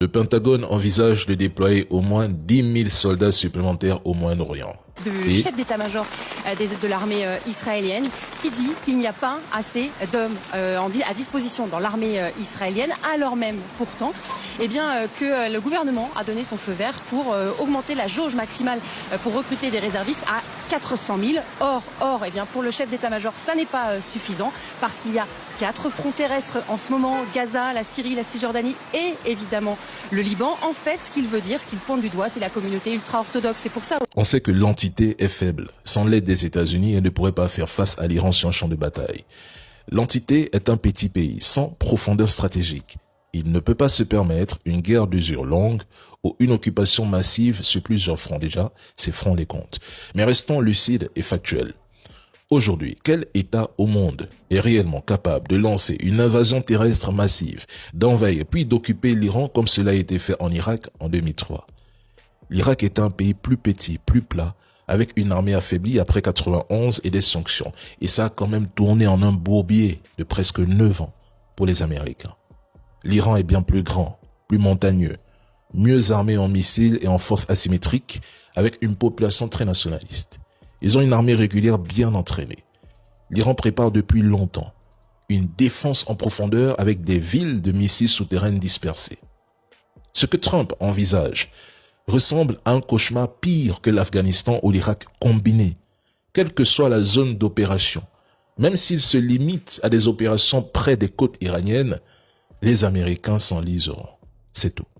Le Pentagone envisage de déployer au moins 10 000 soldats supplémentaires au Moyen-Orient. Le chef d'état-major de l'armée israélienne qui dit qu'il n'y a pas assez d'hommes à disposition dans l'armée israélienne, alors même pourtant que le gouvernement a donné son feu vert pour augmenter la jauge maximale pour recruter des réservistes à 400 000. Or, pour le chef d'état-major, ça n'est pas suffisant parce qu'il y a 4 fronts terrestres en ce moment, Gaza, la Syrie, la Cisjordanie et évidemment le Liban. En fait, ce qu'il veut dire, ce qu'il pointe du doigt, c'est la communauté ultra-orthodoxe. C'est pour ça. On sait que l'entité est faible. Sans l'aide des États-Unis, elle ne pourrait pas faire face à l'Iran sur un champ de bataille. L'entité est un petit pays sans profondeur stratégique. Il ne peut pas se permettre une guerre d'usure longue ou une occupation massive sur plusieurs fronts. Déjà, ces fronts les comptent. Mais restons lucides et factuels. Aujourd'hui, quel État au monde est réellement capable de lancer une invasion terrestre massive, d'envahir puis d'occuper l'Iran comme cela a été fait en Irak en 2003? L'Irak est un pays plus petit, plus plat, avec une armée affaiblie après 91 et des sanctions. Et ça a quand même tourné en un bourbier de presque 9 ans pour les Américains. L'Iran est bien plus grand, plus montagneux, mieux armé en missiles et en forces asymétriques, avec une population très nationaliste. Ils ont une armée régulière bien entraînée. L'Iran prépare depuis longtemps une défense en profondeur avec des villes de missiles souterraines dispersées. Ce que Trump envisage ressemble à un cauchemar pire que l'Afghanistan ou l'Irak combinés, quelle que soit la zone d'opération. Même s'il se limite à des opérations près des côtes iraniennes, les Américains s'enliseront. C'est tout.